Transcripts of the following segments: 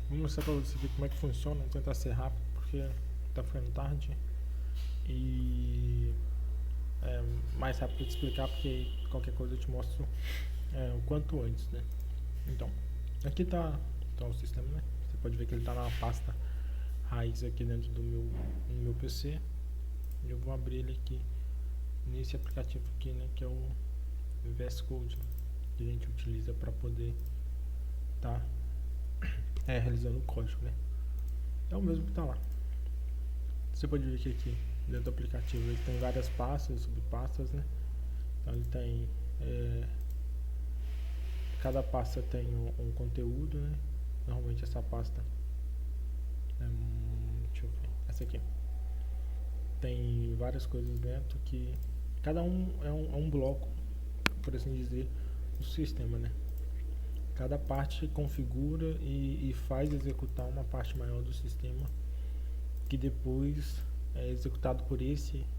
Vou mostrar pra você ver como é que funciona, vou tentar ser rápido porque tá ficando tarde e é mais rápido de explicar porque qualquer coisa eu te mostro o quanto antes, né? Então, aqui tá o sistema, né? Você pode ver que ele tá na pasta raiz aqui dentro do meu PC. Eu vou abrir ele aqui nesse aplicativo aqui, né? Que é o VS Code, que a gente utiliza para poder tá realizando o código, né? É o mesmo que tá lá. Você pode ver que aqui dentro do aplicativo ele tem várias pastas, subpastas, né? Então ele tem cada pasta tem um conteúdo, né? Normalmente essa pasta deixa eu ver, essa aqui tem várias coisas dentro que cada um é um bloco, por assim dizer, do sistema, né? Cada parte configura e faz executar uma parte maior do sistema que depois é executado por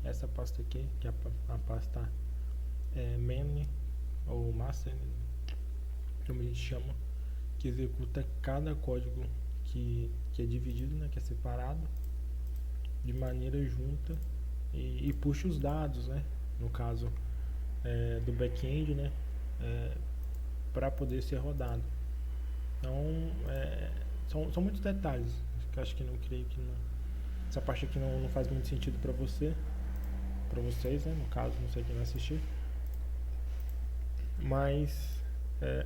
essa pasta aqui, que é a pasta main ou master, como a gente chama, que executa cada código que é dividido, né, que é separado de maneira junta e puxa os dados, né, no caso do back-end, né, para poder ser rodado. Então são muitos detalhes que eu acho que creio que não, essa parte aqui não faz muito sentido para vocês, né, no caso, não sei quem vai assistir, mas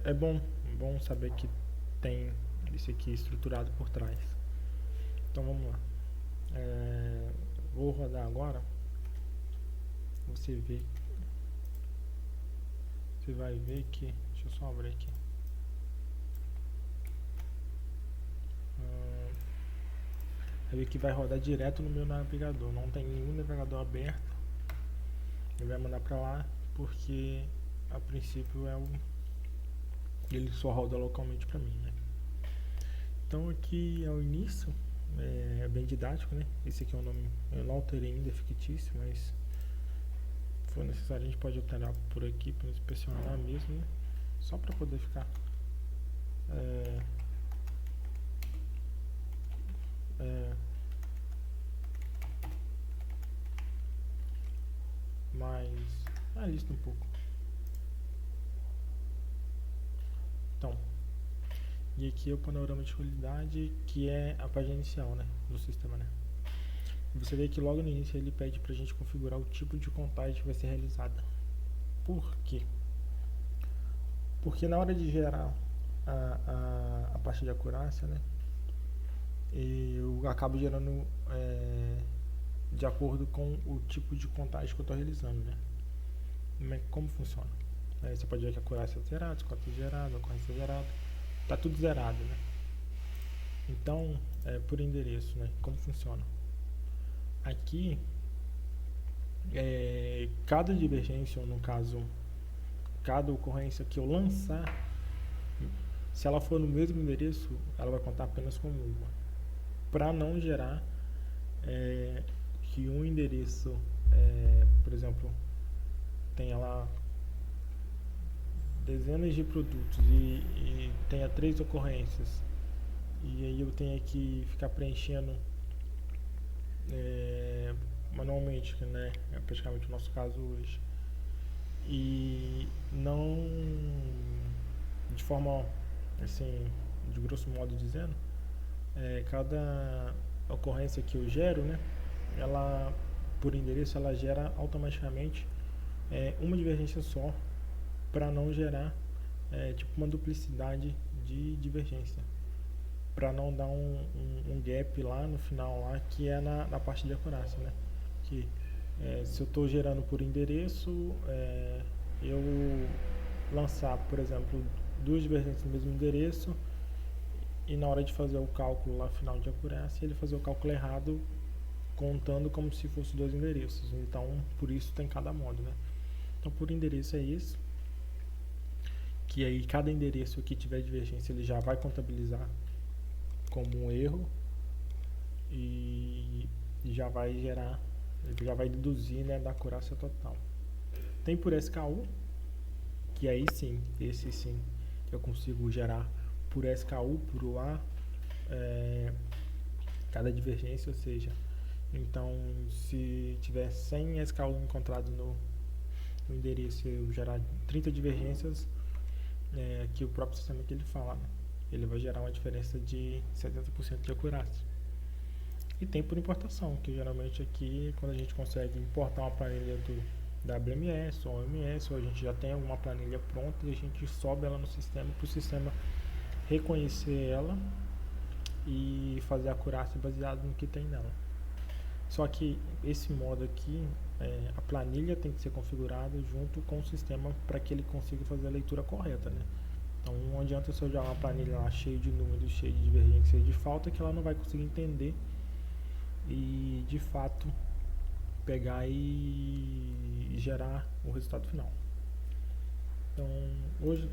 é bom saber que tem isso aqui estruturado por trás. Então vamos lá. Vou rodar agora. Você vai ver que, deixa eu só abrir aqui. Vai ver que vai rodar direto no meu navegador. Não tem nenhum navegador aberto. Ele vai mandar para lá porque a princípio ele só roda localmente para mim, né? Então aqui é o início, é bem didático, né? Esse aqui é o nome, eu não alterei ainda, é fictício, mas se for necessário a gente pode alterar por aqui para inspecionar mesmo, né? Só para poder ficar mais realista um pouco. Então, e aqui é o panorama de qualidade, que é a página inicial, né, do sistema, né? Você vê que logo no início ele pede pra gente configurar o tipo de contagem que vai ser realizada. Por quê? Porque na hora de gerar a parte de acurácia, né, eu acabo gerando de acordo com o tipo de contagem que eu estou realizando, né? Como funciona? Você pode ver que a acurácia é zerada, o código é zerado, a ocorrência é zerada, tá tudo zerado, né? Então, por endereço, né? Como funciona? Aqui, cada divergência, ou no caso, cada ocorrência que eu lançar, se ela for no mesmo endereço, ela vai contar apenas como uma, para não gerar que um endereço, por exemplo, tenha lá dezenas de produtos e tenha 3 ocorrências, e aí eu tenho que ficar preenchendo manualmente, né? É praticamente o nosso caso hoje, e não de forma assim, de grosso modo dizendo, cada ocorrência que eu gero, né, ela por endereço ela gera automaticamente uma divergência só, para não gerar tipo uma duplicidade de divergência, para não dar um gap lá no final lá, que é na parte de acurácia, né? Que se eu estou gerando por endereço, eu lançar, por exemplo, 2 divergências no mesmo endereço, e na hora de fazer o cálculo lá final de acurácia, ele fazer o cálculo errado, contando como se fosse 2 endereços. Então, por isso tem cada modo, né? Então, por endereço é isso, que aí cada endereço que tiver divergência ele já vai contabilizar como um erro e já vai gerar, ele já vai deduzir, né, da acurácia total. Tem por SKU, que aí sim, esse sim eu consigo gerar por SKU, por UA, cada divergência, ou seja, então se tiver 100 SKU encontrados no endereço e eu gerar 30 divergências, que o próprio sistema que ele fala, né? Ele vai gerar uma diferença de 70% de acurácia. E tem por importação, que geralmente aqui, quando a gente consegue importar uma planilha do WMS ou OMS, ou a gente já tem alguma planilha pronta e a gente sobe ela no sistema para o sistema reconhecer ela e fazer a acurácia baseado no que tem nela. Só que esse modo aqui, a planilha tem que ser configurada junto com o sistema para que ele consiga fazer a leitura correta, né? Então não adianta se eu jogar uma planilha lá cheia de números, cheia de divergência, cheia de falta, que ela não vai conseguir entender e de fato pegar e gerar o resultado final. Então hoje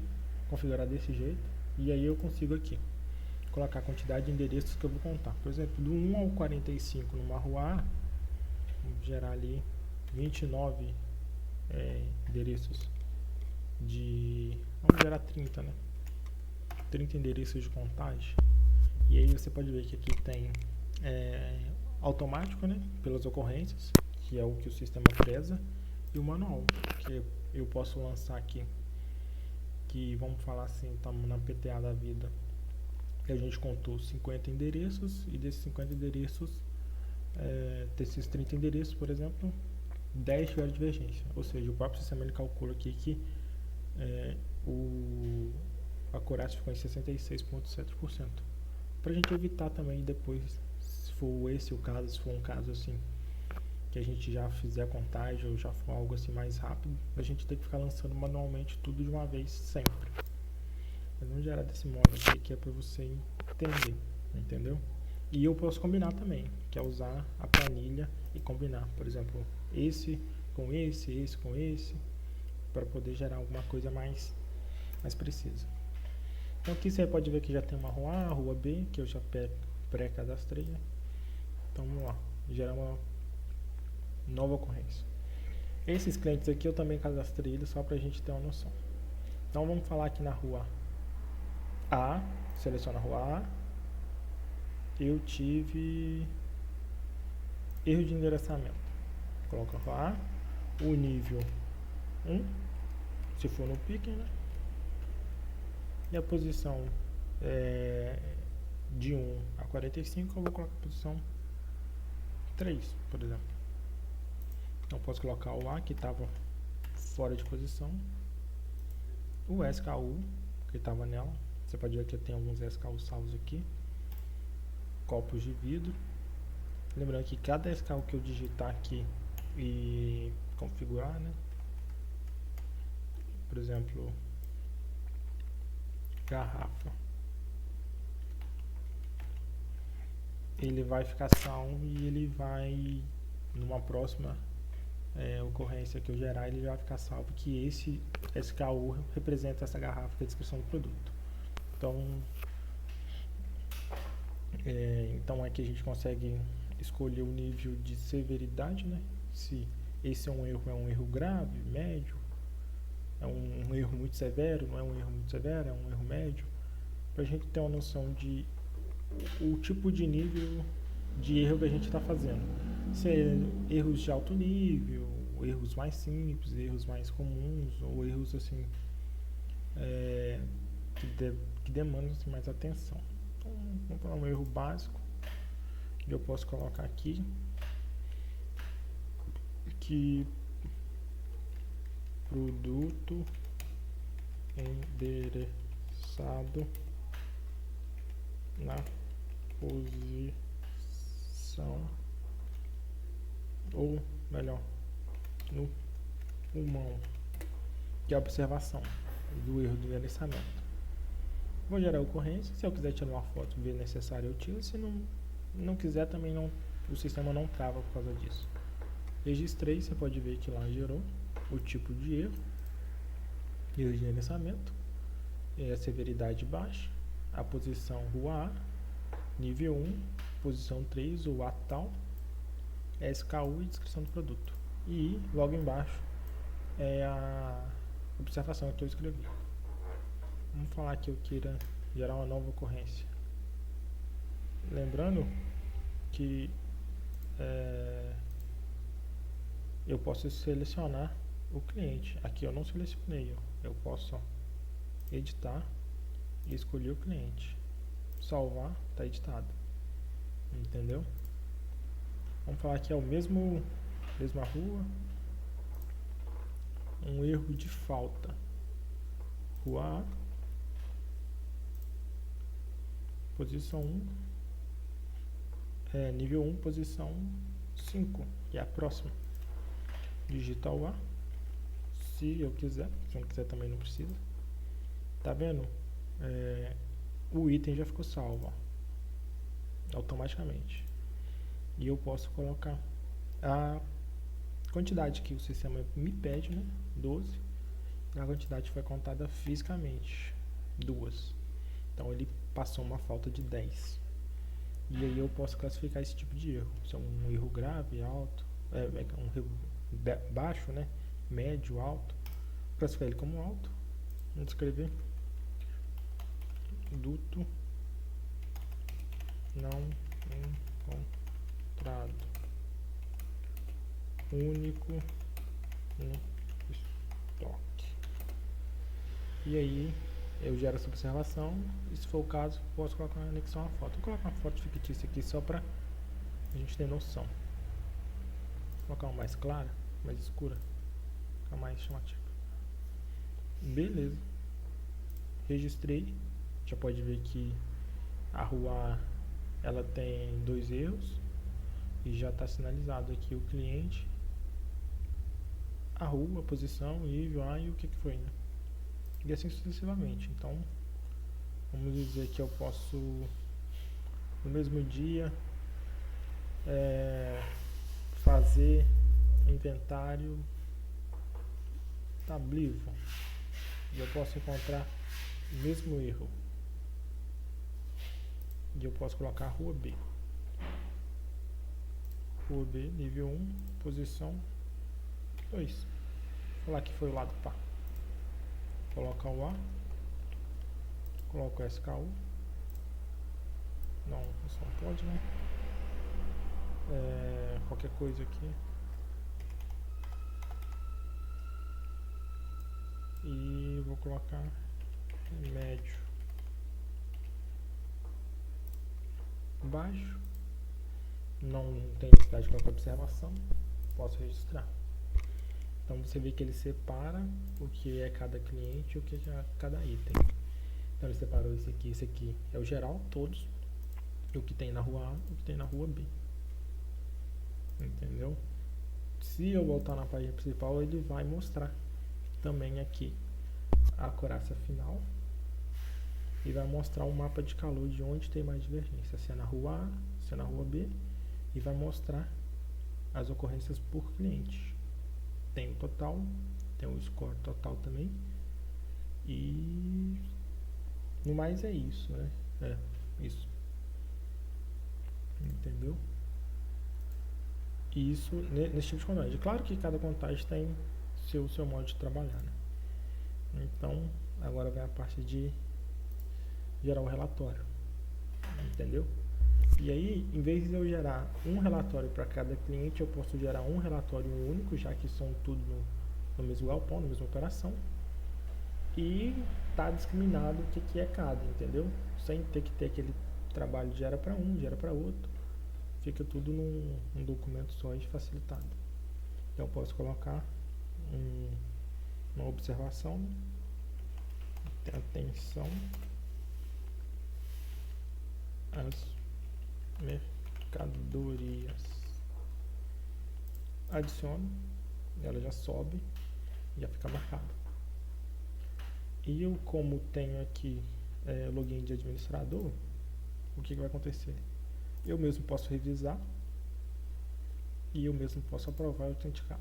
configurar desse jeito, e aí eu consigo aqui colocar a quantidade de endereços que eu vou contar. Por exemplo, do 1 ao 45 numa rua A, vamos gerar ali 29 endereços vamos gerar 30, né? 30 endereços de contagem. E aí você pode ver que aqui tem automático, né? Pelas ocorrências, que é o que o sistema preza, e o manual, que eu posso lançar aqui, que vamos falar assim, estamos na PTA da vida, que a gente contou 50 endereços, e desses 50 endereços, desses 30 endereços, por exemplo, 10 tiveram divergência, ou seja, o próprio sistema ele calcula aqui que a acurácia ficou em 66,7%, para a gente evitar também depois, se for esse o caso, se for um caso assim, que a gente já fizer a contagem ou já for algo assim mais rápido, a gente tem que ficar lançando manualmente tudo de uma vez sempre. Mas vamos gerar desse modo aqui, que é para você entender, entendeu? E eu posso combinar também, que é usar a planilha e combinar, por exemplo, esse com esse com esse, para poder gerar alguma coisa mais precisa. Então aqui você pode ver que já tem uma rua A, rua B, que eu já pré-cadastrei, né? Então vamos lá, gerar uma nova ocorrência. Esses clientes aqui eu também cadastrei eles só para a gente ter uma noção. Então vamos falar aqui na rua A, seleciona a rua A, eu tive erro de endereçamento. Coloca a rua A, o nível 1, se for no picking, né? E a posição de 1 a 45, eu vou colocar a posição 3, por exemplo. Então posso colocar o A, que estava fora de posição, o SKU, que estava nela. Você pode ver que tem alguns SKU salvos aqui, copos de vidro. Lembrando que cada SKU que eu digitar aqui e configurar, né? Por exemplo, garrafa, ele vai ficar salvo e ele vai, numa próxima ocorrência que eu gerar, ele vai ficar salvo que esse SKU representa essa garrafa, que é a descrição do produto. Então aqui a gente consegue escolher o nível de severidade, né? Se esse é um erro grave, médio, é um erro muito severo, não é um erro muito severo, é um erro médio, para a gente ter uma noção de o tipo de nível de erro que a gente está fazendo. Se é erros de alto nível, erros mais simples, erros mais comuns, ou erros assim que demandam assim, mais atenção. Então, vamos para um erro básico que eu posso colocar aqui, que produto endereçado na posição, ou melhor, no pulmão, que é a observação do erro do endereçamento. Vou gerar a ocorrência. Se eu quiser tirar uma foto e ver necessário, eu tiro. Se não quiser, também o sistema não trava por causa disso. Registrei, você pode ver que lá gerou o tipo de erro de endereçamento, a severidade baixa, a posição rua A, nível 1, posição 3, o A tal, SKU e descrição do produto. E logo embaixo é a observação que eu escrevi. Vamos falar que eu queira gerar uma nova ocorrência. lembrando que eu posso selecionar o cliente. Aqui eu não selecionei, eu posso editar e escolher o cliente, salvar, está editado, entendeu? Vamos falar que é o mesma rua, um erro de falta, rua A, posição 1, nível 1, posição 5, que é a próxima. Digita o A, se eu quiser, se eu não quiser também não precisa. Tá vendo? O item já ficou salvo, ó, automaticamente. E eu posso colocar a quantidade que o sistema me pede, né? 12. A quantidade foi contada fisicamente, 2. Então ele passou uma falta de 10. E aí eu posso classificar esse tipo de erro. Se é um erro grave, alto, um erro baixo, né? Médio, alto. Classificar ele como alto. Vamos escrever duto não encontrado, único no estoque. E aí eu gero essa observação, e se for o caso, posso colocar uma anexão à foto. Vou colocar uma foto fictícia aqui só para a gente ter noção. Vou colocar uma mais clara, mais escura, ficar mais chamativa. Beleza. Registrei. Já pode ver que a rua ela tem 2 erros e já está sinalizado aqui o cliente, a rua, a posição, nível A e o que foi, né? E assim sucessivamente. Então vamos dizer que eu posso no mesmo dia fazer inventário tablivo e eu posso encontrar o mesmo erro e eu posso colocar rua B, nível 1, posição 2. Vou falar que foi o lado pá, coloca o A, coloca o SKU, não, isso não pode, né? Qualquer coisa aqui e vou colocar médio, baixo, não tem necessidade de colocar observação, posso registrar. Então você vê que ele separa o que é cada cliente e o que é cada item. Então ele separou esse aqui é o geral, todos, o que tem na rua A e o que tem na rua B. Entendeu? Se eu voltar na página principal, ele vai mostrar também aqui a acurácia final e vai mostrar um mapa de calor de onde tem mais divergência, se é na rua A, se é na rua B, e vai mostrar as ocorrências por cliente. Tem o total, tem o score total também, e no mais é isso, né? Isso. Entendeu? E isso nesse tipo de contagem. Claro que cada contagem tem seu modo de trabalhar, né? Então, agora vem a parte de gerar um relatório. Entendeu? E aí, em vez de eu gerar um relatório para cada cliente, eu posso gerar um relatório único, já que são tudo no mesmo galpão, na mesma operação. E tá discriminado o que é cada, entendeu? Sem ter que ter aquele trabalho de gera para um, gera para outro. Fica tudo num documento só e facilitado. Então eu posso colocar uma observação, atenção às mercadorias, adiciono, ela já sobe, já fica marcada. E eu, como tenho aqui login de administrador, o que vai acontecer? Eu mesmo posso revisar e eu mesmo posso aprovar e autenticar.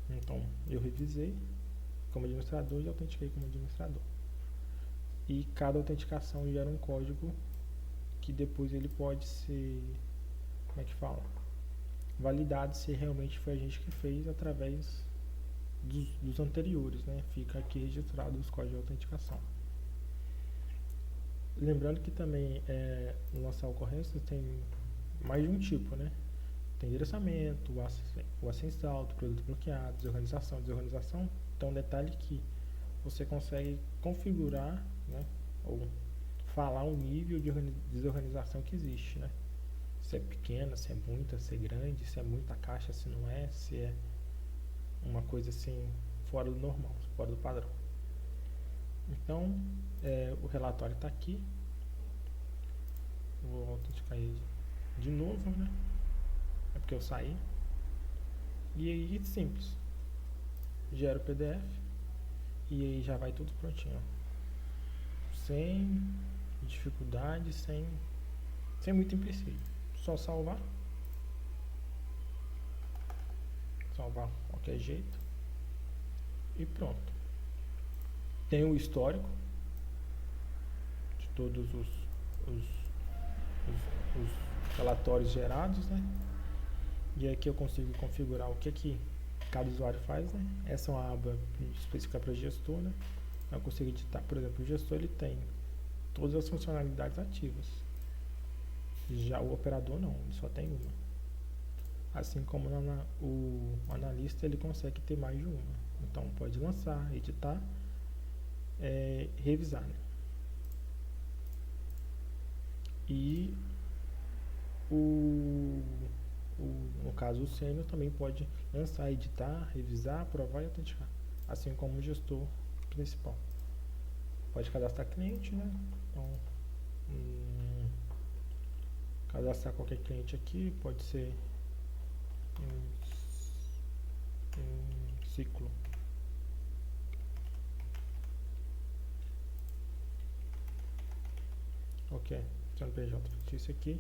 Então, eu revisei como administrador e autentiquei como administrador. E cada autenticação gera um código que depois ele pode ser, como é que fala? Validado se realmente foi a gente que fez através dos anteriores, né? Fica aqui registrado os códigos de autenticação. Lembrando que também lançar ocorrências tem mais de um tipo, né? Tem endereçamento, o acesso alto, produto bloqueado, desorganização. Desorganização, então detalhe que você consegue configurar, né? Ou falar o nível de desorganização que existe, né? Se é pequena, se é muita, se é grande, se é muita caixa, se não é, se é uma coisa assim fora do normal, fora do padrão. Então, o relatório está aqui. Vou autenticar ele de novo, né? É porque eu saí. E aí, simples. Gera o PDF e aí já vai tudo prontinho. Sem dificuldade, sem muito empecilho. Só salvar. Salvar de qualquer jeito. E pronto. Tem o histórico de todos os relatórios gerados, né? E aqui eu consigo configurar o que cada usuário faz, né? Essa é uma aba específica para gestor, né? Eu consigo editar, por exemplo, o gestor ele tem todas as funcionalidades ativas. Já o operador não, ele só tem uma. Assim como o analista ele consegue ter mais de uma. Então pode lançar, editar, revisar, né? E no caso o sênior também pode lançar, editar, revisar, aprovar e autenticar, assim como o gestor principal. Pode cadastrar cliente, né? Então, cadastrar qualquer cliente aqui, pode ser um ciclo. Ok, CNPJ fictício aqui.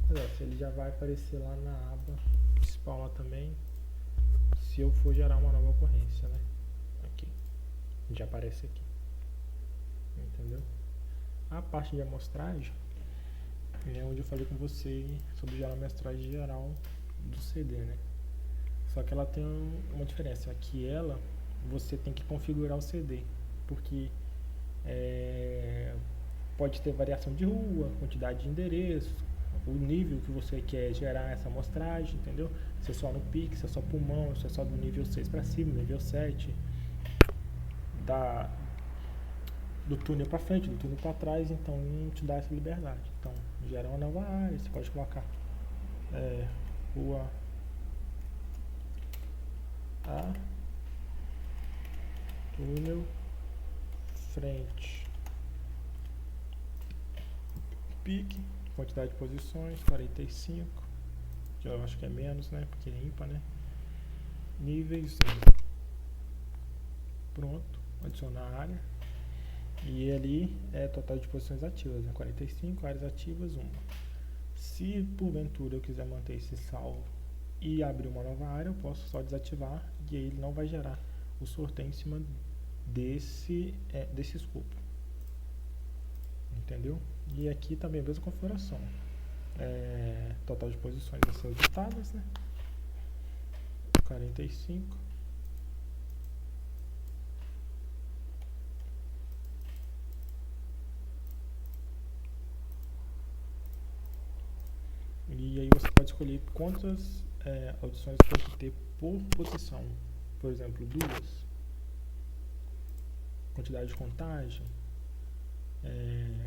Mas ele já vai aparecer lá na aba principal lá também, se eu for gerar uma nova ocorrência, né? Aqui, já aparece aqui, entendeu? A parte de amostragem é onde eu falei com você sobre gerar a amostragem geral do CD, né? Só que ela tem uma diferença, que você tem que configurar o CD, porque pode ter variação de rua, quantidade de endereços, o nível que você quer gerar essa amostragem, entendeu? Se é só no PIC, se é só pulmão, se é só do nível 6 para cima, nível 7, do túnel para frente, do túnel para trás, então não te dá essa liberdade. Então, gera uma nova área, você pode colocar rua A, túnel, frente, pique, quantidade de posições, 45, que eu acho que é menos, né, porque é ímpar, né, níveis, pronto, adicionar a área, e ali é total de posições ativas, né, 45, áreas ativas, 1. Se porventura eu quiser manter esse salvo e abrir uma nova área, eu posso só desativar e aí ele não vai gerar o sorteio em cima desse escopo, entendeu? E aqui também a mesma configuração, total de posições a ser auditadas, né? 45, e aí você pode escolher quantas audições tem que ter por posição, por exemplo, 2, quantidade de contagem,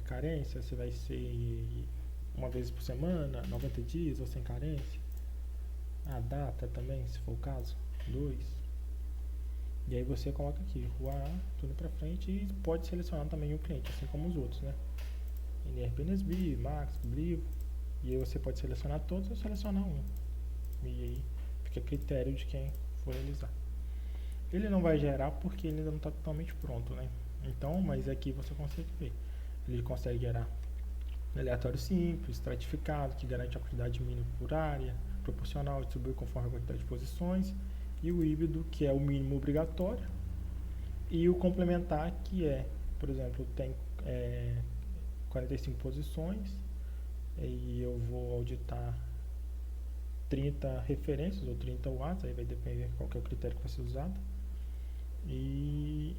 carência, se vai ser uma vez por semana, 90 dias ou sem carência, a data também, se for o caso, 2, e aí você coloca aqui, rua A, tudo pra frente, e pode selecionar também o cliente, assim como os outros, né, NRP Nesbi, Max, Blivo, e aí você pode selecionar todos ou selecionar um, e aí fica a critério de quem for realizar. Ele não vai gerar porque ele ainda não está totalmente pronto, né? Então, mas aqui você consegue ver. Ele consegue gerar aleatório simples, estratificado, que garante a quantidade mínima por área, proporcional, distribui conforme a quantidade de posições, e o híbrido, que é o mínimo obrigatório, e o complementar, que por exemplo, tem 45 posições, e eu vou auditar 30 referências ou 30 watts, aí vai depender qual que é o critério que vai ser usado. E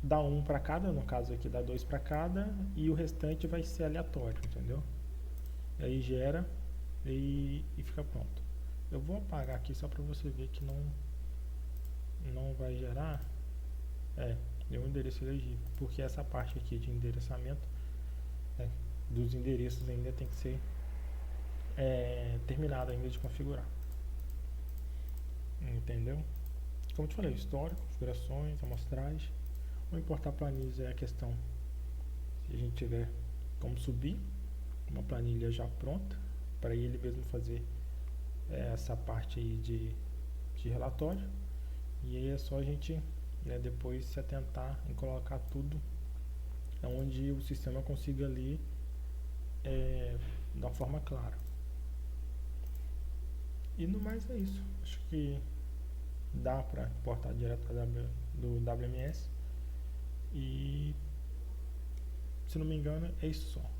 dá um para cada, no caso aqui dá dois para cada, e o restante vai ser aleatório, entendeu? E aí gera e fica pronto. Eu vou apagar aqui só para você ver que não vai gerar deu um endereço elegível, porque essa parte aqui de endereçamento dos endereços ainda tem que ser terminada ainda de configurar, entendeu? Como eu te falei, histórico, configurações, amostragem. O importar planilhas é a questão se a gente tiver como subir uma planilha já pronta para ele mesmo fazer essa parte aí de relatório, e aí é só a gente depois se atentar em colocar tudo onde o sistema consiga ler de uma forma clara. E no mais é isso. Acho que dá para importar direto do WMS, e se não me engano é isso só.